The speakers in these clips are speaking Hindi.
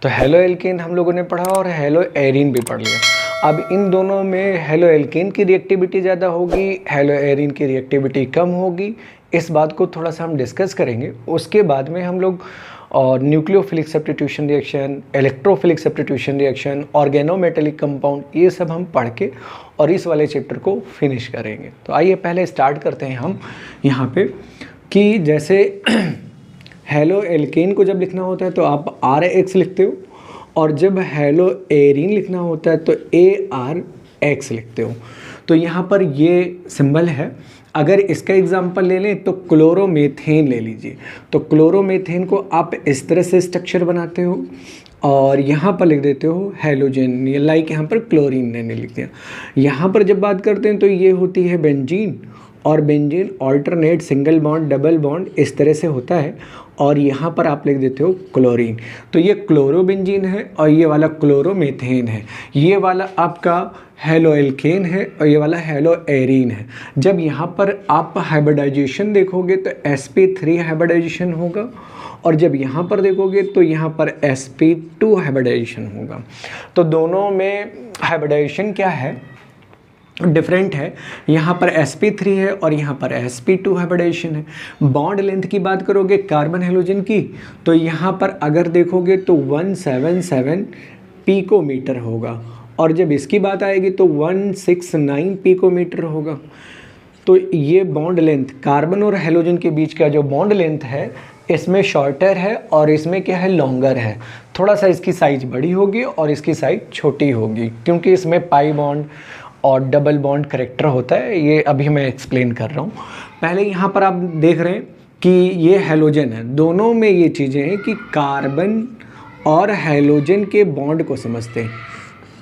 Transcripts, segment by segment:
तो हेलो एल्केन हम लोगों ने पढ़ा और हेलो एरीन भी पढ़ लिया। अब इन दोनों में हेलो एल्केन की रिएक्टिविटी ज़्यादा होगी, हेलो एरीन की रिएक्टिविटी कम होगी। इस बात को थोड़ा सा हम डिस्कस करेंगे। उसके बाद में हम लोग और nucleophilic substitution reaction, electrophilic substitution reaction, organometallic compound, ये सब हम पढ़ के और इस वाले चैप्टर को फिनिश करेंगे। तो आइए पहले स्टार्ट करते हैं हम यहाँ पे कि जैसे हेलो एल्केन को जब लिखना होता है तो आप RX लिखते हो, और जब हेलो एरीन लिखना होता है तो ARX लिखते हो। तो यहाँ पर ये सिंबल है। अगर इसका एग्जांपल ले लें तो क्लोरोमेथेन ले लीजिए। तो क्लोरोमेथेन को आप इस तरह से स्ट्रक्चर बनाते हो और यहाँ पर लिख देते हो हेलोजन, लाइक यहाँ पर क्लोरीन मैंने लिख दिया। यहाँ पर जब बात करते हैं तो ये होती है बेंजीन, और benzene alternate single bond double bond इस तरह से होता है, और यहाँ पर आप लिख देते हो क्लोरीन। तो ये क्लोरोबेंजीन है और ये वाला क्लोरोमेथेन है। ये वाला आपका हेलो एल्केन है और ये वाला हेलो एरीन है। जब यहाँ पर आप हाइब्रिडाइजेशन देखोगे तो sp3 हाइब्रिडाइजेशन होगा, और जब यहाँ पर देखोगे तो यहाँ पर sp2 हाइब्रिडाइजेशन होगा। तो दोनों में हाइब्रिडाइजेशन क्या है, डिफरेंट है। यहाँ पर sp3 है और यहाँ पर sp2 हाइब्रिडाइजेशन है। बॉन्ड लेंथ की बात करोगे कार्बन हेलोजन की, तो यहाँ पर अगर देखोगे तो 177 पिकोमीटर होगा, और जब इसकी बात आएगी तो 169 पिकोमीटर होगा। तो ये बॉन्ड लेंथ कार्बन और हेलोजन के बीच का जो बॉन्ड लेंथ है, इसमें शॉर्टर है और इसमें क्या है, लॉन्गर है। थोड़ा सा इसकी साइज बड़ी होगी और इसकी साइज छोटी होगी, क्योंकि इसमें पाई बॉन्ड और डबल बॉन्ड करेक्टर होता है। ये अभी मैं एक्सप्लेन कर रहा हूँ। पहले यहाँ पर आप देख रहे हैं कि ये हेलोजन है। दोनों में ये चीज़ें हैं कि कार्बन और हेलोजन के बॉन्ड को समझते हैं,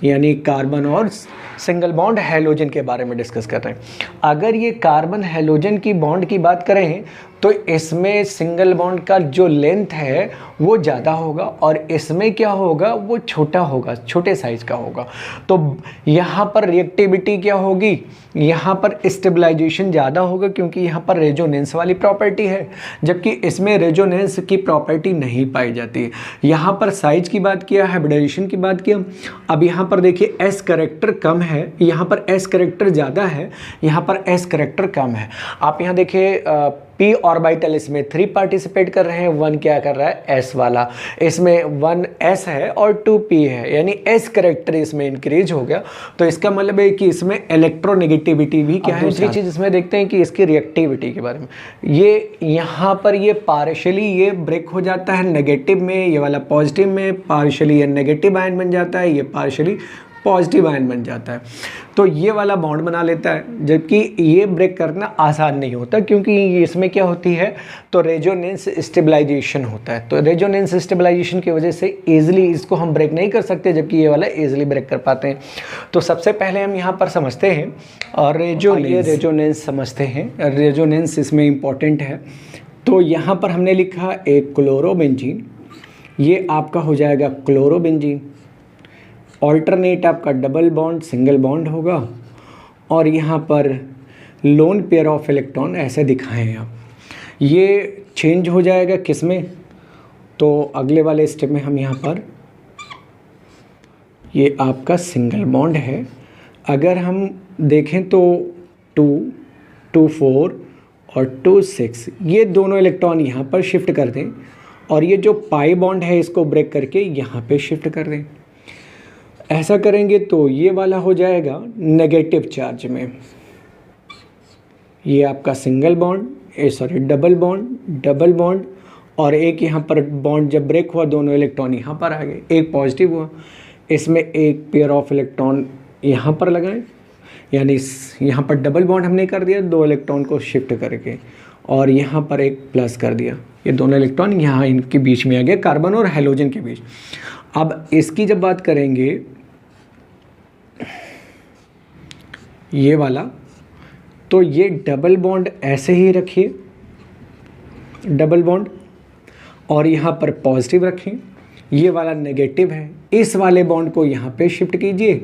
यानी कार्बन और सिंगल बॉन्ड हेलोजन के बारे में डिस्कस कर रहे हैं। अगर ये कार्बन हेलोजन की बॉन्ड की बात करें तो इसमें सिंगल बॉन्ड का जो लेंथ है वो ज़्यादा होगा, और इसमें क्या होगा, वो छोटा होगा, छोटे साइज का होगा। तो यहाँ पर रिएक्टिविटी क्या होगी, यहाँ पर स्टेबलाइजेशन ज़्यादा होगा, क्योंकि यहाँ पर रेजोनेंस वाली प्रॉपर्टी है, जबकि इसमें रेजोनेंस की प्रॉपर्टी नहीं पाई जाती है। यहाँ पर साइज की बात किया, हाइब्रिडाइजेशन की बात किया। अब यहाँ पर देखिए S करेक्टर कम है, यहाँ पर S करेक्टर ज़्यादा है, यहाँ पर S करेक्टर कम है। आप यहाँ देखिए p ऑर्बिटल इसमें 3 पार्टिसिपेट कर रहे हैं, 1 क्या कर रहा है, S वाला। इसमें 1 S है और 2 p है, यानी S करेक्टर इसमें इंक्रीज हो गया। तो इसका मतलब है कि इसमें इलेक्ट्रोनेगेटिविटी भी क्या है। दूसरी चीज़ इसमें देखते हैं कि इसकी रिएक्टिविटी के बारे में। ये यहाँ पर ये पार्शली ये ब्रेक हो जाता है नेगेटिव में, ये वाला पॉजिटिव में, पार्शली ये नेगेटिव आयन बन जाता है, ये पार्शली पॉजिटिव आयन बन जाता है। तो ये वाला बॉन्ड बना लेता है, जबकि ये ब्रेक करना आसान नहीं होता, क्योंकि इसमें क्या होती है, तो रेजोनेंस स्टेबलाइजेशन होता है। तो रेजोनेंस स्टेबलाइजेशन की वजह से ईजिली इसको हम ब्रेक नहीं कर सकते, जबकि ये वाला ईजिली ब्रेक कर पाते हैं। तो सबसे पहले हम यहाँ पर समझते हैं और रेजोनेंस समझते हैं। रेजोनेंस इसमें इम्पॉर्टेंट है। तो यहाँ पर हमने लिखा एक क्लोरोबेंजीन, ये आपका हो जाएगा क्लोरोबेंजीन। ऑल्टरनेट आपका डबल बॉन्ड सिंगल बॉन्ड होगा, और यहाँ पर लोन पेयर ऑफ इलेक्ट्रॉन ऐसे दिखाएं हैं आप। ये चेंज हो जाएगा किस में, तो अगले वाले स्टेप में हम यहाँ पर, ये आपका सिंगल बॉन्ड है। अगर हम देखें तो 2, 2, 4 और 2, 6, ये दोनों इलेक्ट्रॉन यहाँ पर शिफ्ट कर दें, और ये जो पाई बॉन्ड है इसको ब्रेक करके यहाँ पे शिफ्ट कर दें। ऐसा करेंगे तो ये वाला हो जाएगा नेगेटिव चार्ज में। ये आपका सिंगल बॉन्ड, डबल बॉन्ड, और एक यहाँ पर बॉन्ड जब ब्रेक हुआ दोनों इलेक्ट्रॉन यहाँ पर आ गए, एक पॉजिटिव हुआ। इसमें एक पेयर ऑफ इलेक्ट्रॉन यहाँ पर लगाएं, यानी यहाँ पर डबल बॉन्ड हमने कर दिया 2 इलेक्ट्रॉन को शिफ्ट करके, और यहाँ पर एक प्लस कर दिया। ये दोनों इलेक्ट्रॉन यहाँ इनके बीच में आ गए, कार्बन और हेलोजन के बीच। अब इसकी जब बात करेंगे, ये वाला, तो ये डबल बॉन्ड ऐसे ही रखिए, डबल बॉन्ड, और यहाँ पर पॉजिटिव रखें। ये वाला नेगेटिव है, इस वाले बॉन्ड को यहाँ पे शिफ्ट कीजिए।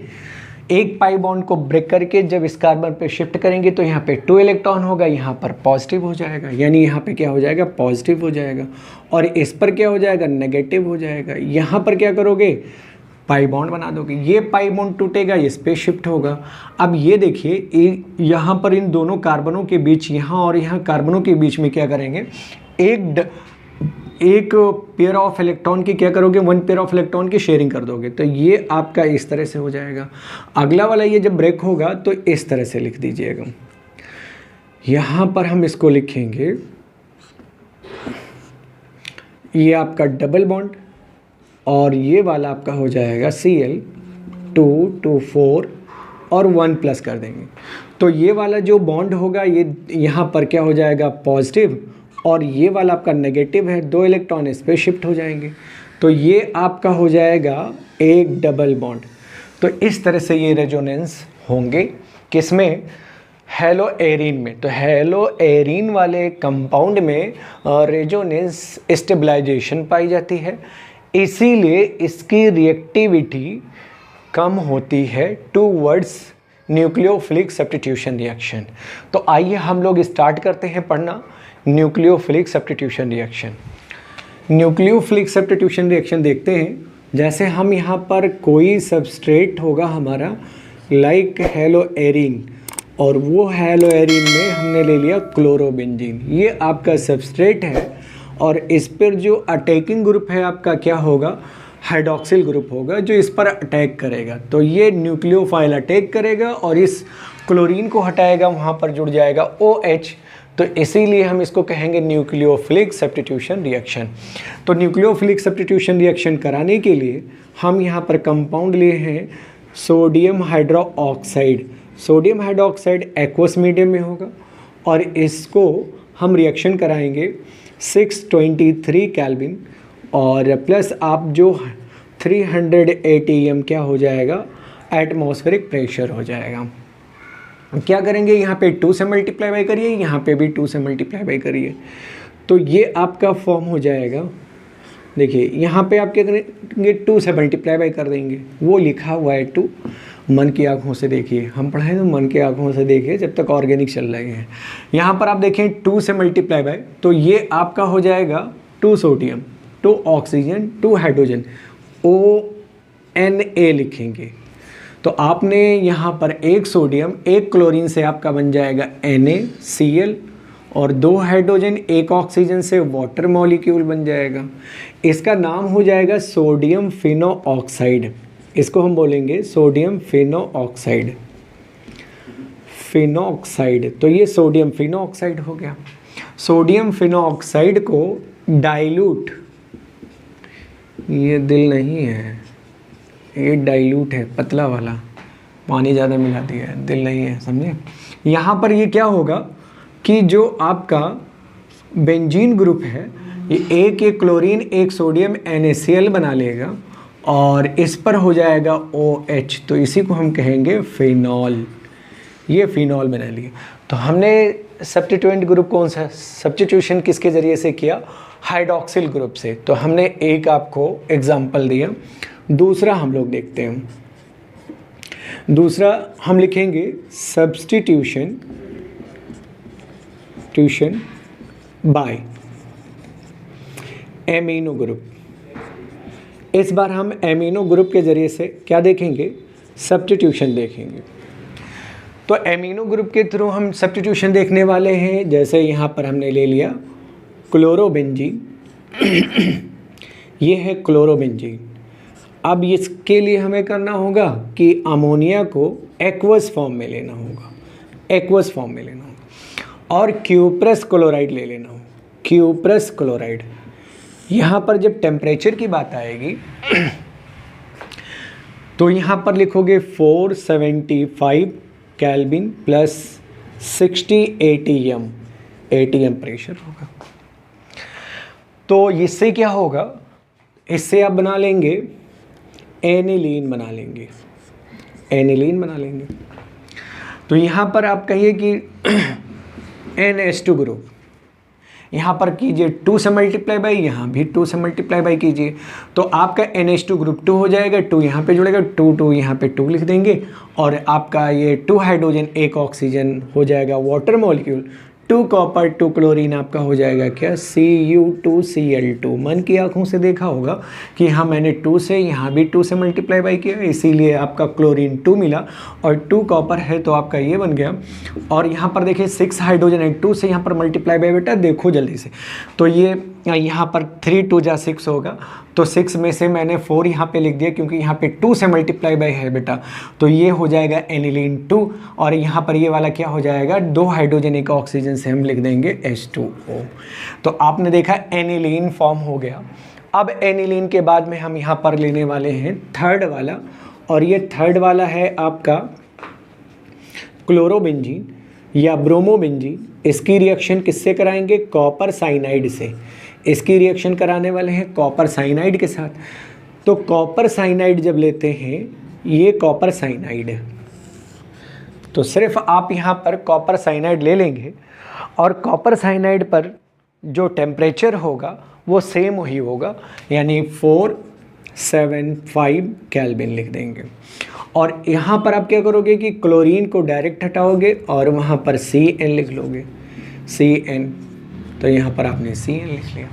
एक पाई बॉन्ड को ब्रेक करके जब इस कार्बन पे शिफ्ट करेंगे तो यहाँ पे 2 इलेक्ट्रॉन होगा, यहाँ पर पॉजिटिव हो जाएगा, यानी यहाँ पे क्या हो जाएगा, पॉजिटिव हो जाएगा, और इस पर क्या हो जाएगा, नेगेटिव हो जाएगा। यहाँ पर क्या करोगे, पाई बॉन्ड बना दोगे, ये पाई बॉन्ड टूटेगा, इस पे शिफ्ट होगा। अब ये देखिए यहाँ पर इन दोनों कार्बनों के बीच, यहाँ और यहाँ कार्बनों के बीच में क्या करेंगे, एक पेयर ऑफ इलेक्ट्रॉन की क्या करोगे, 1 पेयर ऑफ इलेक्ट्रॉन की शेयरिंग कर दोगे, तो ये आपका इस तरह से हो जाएगा। अगला वाला ये जब ब्रेक होगा तो इस तरह से लिख दीजिएगा। यहाँ पर हम इसको लिखेंगे, ये आपका डबल बॉन्ड और ये वाला आपका हो जाएगा Cl 2 4 और 1 प्लस कर देंगे, तो ये वाला जो बॉन्ड होगा ये यहाँ पर क्या हो जाएगा, पॉजिटिव, और ये वाला आपका नेगेटिव है, 2 इलेक्ट्रॉन इस पे शिफ्ट हो जाएंगे, तो ये आपका हो जाएगा एक डबल बॉन्ड। तो इस तरह से ये रेजोनेंस होंगे, किसमें, हेलो एरीन में। तो हेलो एरीन वाले कंपाउंड में रेजोनेंस स्टेबलाइजेशन पाई जाती है, इसीलिए इसकी रिएक्टिविटी कम होती है टूवर्ड्स न्यूक्लियोफिलिक सब्स्टिट्यूशन रिएक्शन। तो आइए हम लोग स्टार्ट करते हैं पढ़ना nucleophilic substitution reaction. Nucleophilic substitution reaction देखते हैं। जैसे हम यहाँ पर कोई सबस्ट्रेट होगा हमारा लाइक हेलो एरीन, और वो हेलो एरीन में हमने ले लिया क्लोरोबेंजीन, ये आपका सबस्ट्रेट है, और इस पर जो अटैकिंग ग्रुप है आपका क्या होगा, हाइड्रॉक्सिल ग्रुप होगा जो इस पर अटैक करेगा। तो ये न्यूक्लियोफाइल अटैक करेगा और इस क्लोरीन को हटाएगा, वहाँ पर जुड़ जाएगा OH, तो इसीलिए हम इसको कहेंगे न्यूक्लियोफिलिक सब्स्टिट्यूशन रिएक्शन। तो न्यूक्लियोफिलिक सब्स्टिट्यूशन रिएक्शन कराने के लिए हम यहाँ पर कंपाउंड लिए हैं sodium hydroxide. Sodium hydroxide aqueous medium में होगा, और इसको हम रिएक्शन कराएंगे 623 केल्विन, और प्लस आप जो 300 ATM क्या हो जाएगा, एटमॉस्फेरिक प्रेशर हो जाएगा। क्या करेंगे, यहाँ पे 2 से मल्टीप्लाई बाई करिए, यहाँ पे भी 2 से मल्टीप्लाई बाई करिए, तो ये आपका फॉर्म हो जाएगा। देखिए यहाँ पे आप क्या करेंगे, 2 से मल्टीप्लाई बाई कर देंगे, वो लिखा हुआ है 2, मन की आंखों से देखिए, हम पढ़ाएं तो मन की आंखों से देखिए जब तक ऑर्गेनिक चल रहे हैं। यहाँ पर आप देखें 2 से मल्टीप्लाई बाई, तो ये आपका हो जाएगा 2 सोडियम, 2 ऑक्सीजन, 2 हाइड्रोजन, ONA लिखेंगे। तो आपने यहाँ पर 1 सोडियम 1 क्लोरीन से आपका बन जाएगा NaCl, और 2 हाइड्रोजन 1 ऑक्सीजन से वाटर मॉलिक्यूल बन जाएगा। इसका नाम हो जाएगा सोडियम फिनोऑक्साइड, इसको हम बोलेंगे सोडियम फिनोऑक्साइड, फिनोऑक्साइड। तो ये सोडियम फिनोऑक्साइड हो गया। सोडियम फिनोऑक्साइड को डाइल्यूट, ये दिल नहीं है, ये डाइल्यूट है, पतला वाला, पानी ज़्यादा मिला दिया है, दिल नहीं है, समझे। यहाँ पर ये क्या होगा कि जो आपका बेंजीन ग्रुप है ये एक क्लोरीन 1 सोडियम NaCl बना लेगा, और इस पर हो जाएगा OH, तो इसी को हम कहेंगे फिनॉल। ये फिनॉल बना लिए। तो हमने सब्स्टिट्यूएंट ग्रुप कौन सा, सब्स्टिट्यूशन किसके ज़रिए से किया, हाइड्रॉक्सिल ग्रुप से। तो हमने एक आपको एग्जाम्पल दिया। दूसरा हम लोग देखते हैं, दूसरा हम लिखेंगे सब्स्टिट्यूशन बाय एमिनो ग्रुप। इस बार हम एमिनो ग्रुप के ज़रिए से क्या देखेंगे, सब्स्टिट्यूशन देखेंगे। तो एमिनो ग्रुप के थ्रू हम सब्स्टिट्यूशन देखने वाले हैं। जैसे यहाँ पर हमने ले लिया क्लोरोबेंजीन, ये है क्लोरोबेंजीन। अब इसके लिए हमें करना होगा कि अमोनिया को एक्वस फॉर्म में लेना होगा, एक्वस फॉर्म में लेना होगा, और क्यूप्रस क्लोराइड ले लेना होगा, क्यूप्रस क्लोराइड। यहाँ पर जब टेम्परेचर की बात आएगी तो यहाँ पर लिखोगे 475 केल्विन प्लस 60 ATM प्रेशर होगा। तो इससे क्या होगा, इससे आप बना लेंगे एनिलीन बना लेंगे, एनिलीन बना लेंगे। तो यहाँ पर आप कहिए कि NH2 ग्रुप, यहाँ पर कीजिए 2 से मल्टीप्लाई बाई, यहाँ भी 2 से मल्टीप्लाई बाई कीजिए, तो आपका NH2 ग्रुप 2 हो जाएगा, 2 यहाँ पे जुड़ेगा, 2 यहाँ पे 2 लिख देंगे, और आपका ये 2 हाइड्रोजन 1 ऑक्सीजन हो जाएगा वाटर मॉलिक्यूल, 2 कॉपर 2 क्लोरीन आपका हो जाएगा क्या, Cu2Cl2। मन की आंखों से देखा होगा कि हाँ मैंने 2 से यहाँ भी 2 से मल्टीप्लाई बाई किया, इसीलिए आपका क्लोरीन 2 मिला, और 2 कॉपर है तो आपका ये बन गया। और यहाँ पर देखिए 6 हाइड्रोजन है, 2 से यहाँ पर मल्टीप्लाई बाई बेटा देखो जल्दी से, तो ये यहाँ पर 3 2 जा 6 होगा, तो 6 में से मैंने 4 यहाँ पे लिख दिया क्योंकि यहाँ पे 2 से मल्टीप्लाई बाई है बेटा, तो ये हो जाएगा एनिलीन 2, और यहाँ पर ये वाला क्या हो जाएगा, 2 हाइड्रोजन 1 ऑक्सीजन से हम लिख देंगे H2O। तो आपने देखा एनिलीन फॉर्म हो गया। अब एनिलीन के बाद में हम यहाँ पर लेने वाले हैं थर्ड वाला, और ये थर्ड वाला है आपका क्लोरोबेंजीन या ब्रोमोबेंजीन। इसकी रिएक्शन किससे कराएंगे, कॉपर साइनाइड से। इसकी रिएक्शन कराने वाले हैं कॉपर साइनाइड के साथ। तो कॉपर साइनाइड जब लेते हैं, ये कॉपर साइनाइड है, तो सिर्फ आप यहाँ पर कॉपर साइनाइड ले लेंगे, और कॉपर साइनाइड पर जो टेम्परेचर होगा वो सेम ही होगा, यानी 475 केल्विन लिख देंगे। और यहाँ पर आप क्या करोगे कि क्लोरीन को डायरेक्ट हटाओगे और वहाँ पर Cn लिख लोगे, Cn, तो यहाँ पर आपने Cn लिख लिया।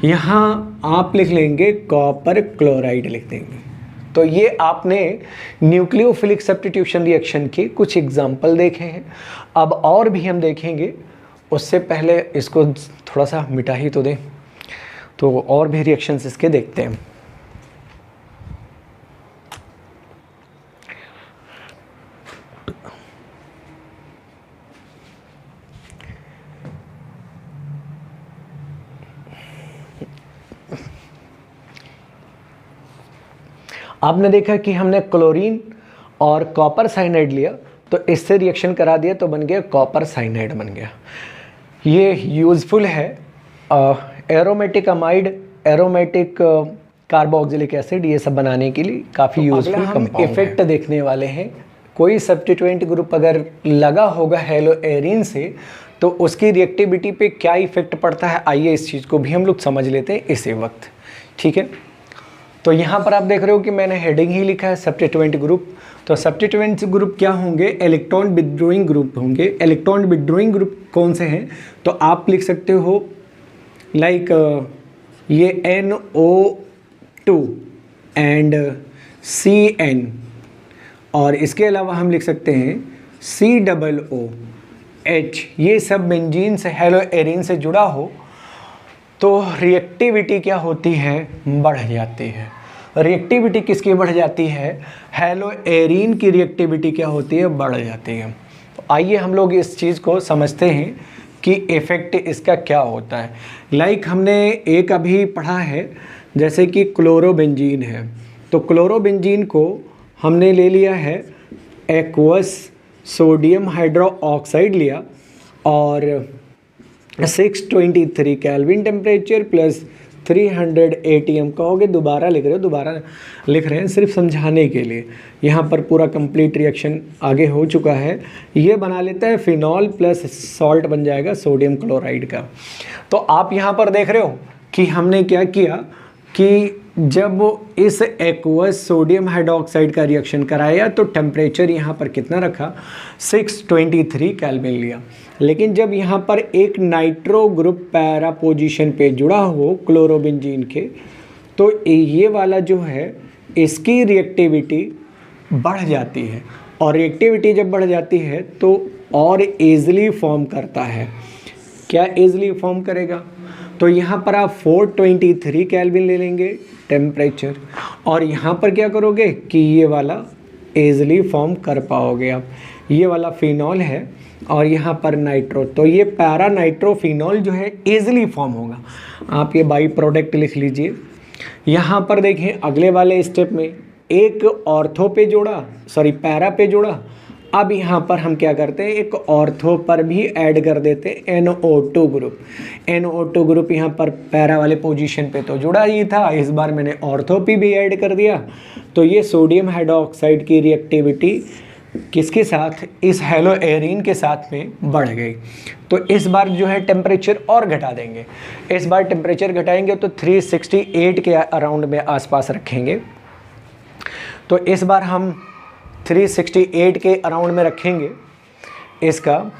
यहाँ आप लिख लेंगे कॉपर क्लोराइड लिख देंगे। तो ये आपने न्यूक्लियोफिलिक सब्स्टिट्यूशन रिएक्शन के कुछ एग्जाम्पल देखे हैं, अब और भी हम देखेंगे। उससे पहले इसको थोड़ा सा मिटा ही तो दें, तो और भी रिएक्शंस इसके देखते हैं। आपने देखा कि हमने क्लोरीन और कॉपर साइनाइड लिया, तो इससे रिएक्शन करा दिया तो बन गया कॉपर साइनाइड बन गया। ये यूज़फुल है aromatic amide, aromatic carboxylic acid, ये सब बनाने के लिए काफ़ी यूज़फुल कंपाउंड। इफेक्ट देखने वाले हैं, कोई सब्स्टिट्यूएंट ग्रुप अगर लगा होगा हेलो एरिन से तो उसकी रिएक्टिविटी पे क्या इफेक्ट पड़ता है, आइए इस चीज़ को भी हम लोग समझ लेते हैं इसी वक्त, ठीक है। तो यहाँ पर आप देख रहे हो कि मैंने हेडिंग ही लिखा है सब्स्टिट्यूएंट ग्रुप। तो सब्स्टिट्यूएंट ग्रुप क्या होंगे, इलेक्ट्रॉन विथड्रॉइंग ग्रुप होंगे। इलेक्ट्रॉन विथड्रॉइंग ग्रुप कौन से हैं, तो आप लिख सकते हो लाइक ये NO2 एंड CN, और इसके अलावा हम लिख सकते हैं COOH। ये सब बेंजीन से हेलो एरिन से जुड़ा हो तो रिएक्टिविटी क्या होती है, बढ़ जाती है। रिएक्टिविटी किसकी बढ़ जाती है, हेलो एरिन की रिएक्टिविटी क्या होती है, बढ़ जाती है। तो आइए हम लोग इस चीज़ को समझते हैं कि इफ़ेक्ट इसका क्या होता है। लाइक हमने एक अभी पढ़ा है जैसे कि क्लोरोबेंजीन है, तो क्लोरोबेंजीन को हमने ले लिया है एक्वस सोडियम हाइड्रोक्साइड लिया, और 623 केल्विन टेम्परेचर प्लस 300 ATM कहोगे, दोबारा लिख रहे हो, दोबारा लिख रहे हैं सिर्फ समझाने के लिए। यहाँ पर पूरा कंप्लीट रिएक्शन आगे हो चुका है। ये बना लेता है फिनॉल प्लस सॉल्ट बन जाएगा सोडियम क्लोराइड का। तो आप यहाँ पर देख रहे हो कि हमने क्या किया कि जब इस एक्वस सोडियम हाइड्रोक्साइड का रिएक्शन कराया तो टेम्परेचर यहाँ पर कितना रखा, 623 केल्विन लिया। लेकिन जब यहाँ पर एक नाइट्रो ग्रुप पैरा पोजीशन पे जुड़ा हो क्लोरोबेंजीन के, तो ये वाला जो है इसकी रिएक्टिविटी बढ़ जाती है, और रिएक्टिविटी जब बढ़ जाती है तो और ईज़िली फॉर्म करता है। क्या ईज़िली फॉर्म करेगा, तो यहाँ पर आप 423 केल्विन ले लेंगे टेम्परेचर, और यहाँ पर क्या करोगे कि ये वाला ईज़िली फॉर्म कर पाओगे आप। ये वाला फिनॉल है और यहाँ पर नाइट्रो, तो ये पैरा नाइट्रोफिनॉल जो है ईज़िली फॉर्म होगा। आप ये बाई प्रोडक्ट लिख लीजिए। यहाँ पर देखें अगले वाले स्टेप में एक ऑर्थो पे जोड़ा, सॉरी पैरा पे जोड़ा। अब यहाँ पर हम क्या करते हैं, एक ऑर्थो पर भी ऐड कर देते हैं NO2 ग्रुप। NO2 ग्रुप यहाँ पर पैरा वाले पोजीशन पे तो जुड़ा ही था, इस बार मैंने ऑर्थो पे भी ऐड कर दिया। तो ये सोडियम हाइड्रोक्साइड की रिएक्टिविटी किसके साथ, इस हेलो एरीन के साथ में बढ़ गई। तो इस बार जो है टेम्परेचर और घटा देंगे, इस बार टेम्परेचर घटाएंगे तो 368 के अराउंड में आसपास रखेंगे। तो इस बार हम 368 के अराउंड में रखेंगे, इसका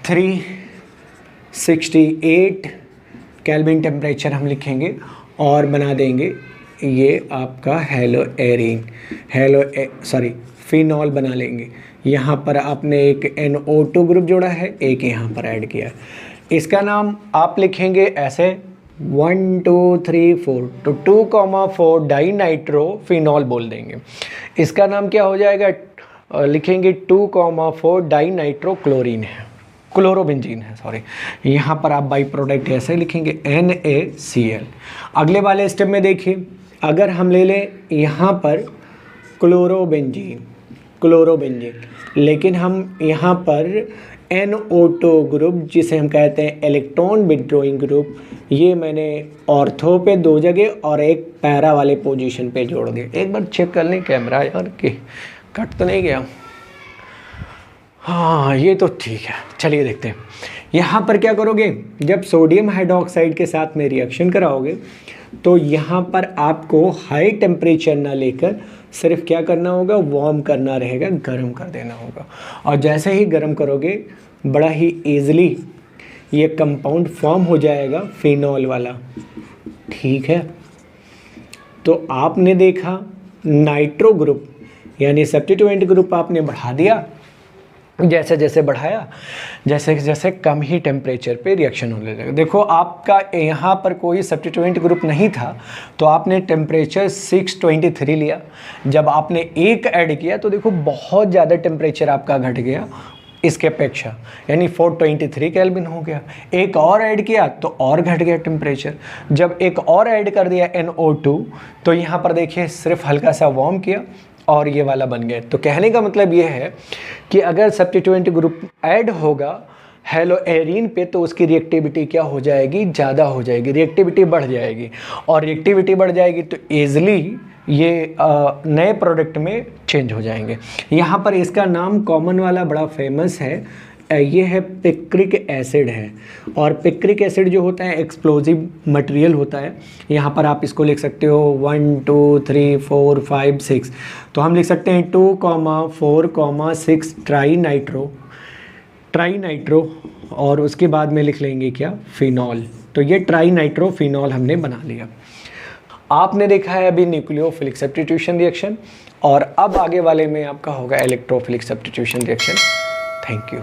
368 केल्विन टेम्परेचर हम लिखेंगे और बना देंगे ये आपका हेलो एरीन, फिनॉल बना लेंगे। यहाँ पर आपने एक NO2 ग्रुप जोड़ा है, एक यहाँ पर ऐड किया है। इसका नाम आप लिखेंगे ऐसे 1 2 3 4, तो 2,4 डाइनाइट्रोफिनॉल बोल देंगे। इसका नाम क्या हो जाएगा, लिखेंगे 2,4 डाइनाइट्रोक्लोरीन है, क्लोरोबेंजीन है, सॉरी। यहाँ पर आप बाई प्रोडक्ट ऐसे लिखेंगे NaCl। अगले वाले स्टेप में देखिए, अगर हम ले लें यहाँ पर क्लोरोबेंजीन, लेकिन हम यहाँ पर NO2 ग्रुप जिसे हम कहते हैं इलेक्ट्रॉन विड्रॉइंग ग्रुप, ये मैंने ऑर्थो पे 2 जगह और एक पैरा वाले पोजीशन पे जोड़ दिए। एक बार चेक कर लें कैमरा यार कि कट तो नहीं गया। हाँ ये तो ठीक है, चलिए देखते हैं। यहाँ पर क्या करोगे, जब सोडियम हाइड्रोक्साइड के साथ में रिएक्शन कराओगे तो यहाँ पर आपको हाई टेम्परेचर ना लेकर सिर्फ क्या करना होगा, वार्म करना रहेगा, गर्म कर देना होगा। और जैसे ही गर्म करोगे बड़ा ही ईजिली ये कंपाउंड फॉर्म हो जाएगा फिनॉल वाला, ठीक है। तो आपने देखा नाइट्रो ग्रुप यानी सब्स्टिट्यूएंट ग्रुप आपने बढ़ा दिया, जैसे जैसे बढ़ाया जैसे जैसे कम ही टेम्परेचर पे रिएक्शन होने लगेगा। देखो आपका यहाँ पर कोई सब्स्टिट्यूएंट ग्रुप नहीं था तो आपने टेम्परेचर 623 लिया, जब आपने एक ऐड किया तो देखो बहुत ज़्यादा टेम्परेचर आपका घट गया इसके अपेक्षा, यानी 423 केल्विन हो गया। एक और ऐड किया तो और घट गया टेम्परेचर। जब एक और ऐड कर दिया NO2 तो यहाँ पर देखिए सिर्फ हल्का सा वार्म किया और ये वाला बन गया। तो कहने का मतलब ये है कि अगर सब्स्टिट्यूएंट ग्रुप ऐड होगा हेलो एरीन पे तो उसकी रिएक्टिविटी क्या हो जाएगी, ज़्यादा हो जाएगी, रिएक्टिविटी बढ़ जाएगी। और रिएक्टिविटी बढ़ जाएगी तो ईज़िली ये नए प्रोडक्ट में चेंज हो जाएंगे। यहाँ पर इसका नाम कॉमन वाला बड़ा फेमस है, ये है पिक्रिक एसिड है। और पिक्रिक एसिड जो होता है एक्सप्लोजिव मटेरियल होता है। यहाँ पर आप इसको लिख सकते हो 1 2 3 4 5 6, तो हम लिख सकते हैं 2,4,6 ट्राई नाइट्रो और उसके बाद में लिख लेंगे क्या, फिनॉल। तो ये ट्राई नाइट्रो फिनॉल हमने बना लिया। आपने देखा है अभी न्यूक्लियोफिलिक सब्स्टिट्यूशन रिएक्शन, और अब आगे वाले में आपका होगा electrophilic substitution reaction. Thank you.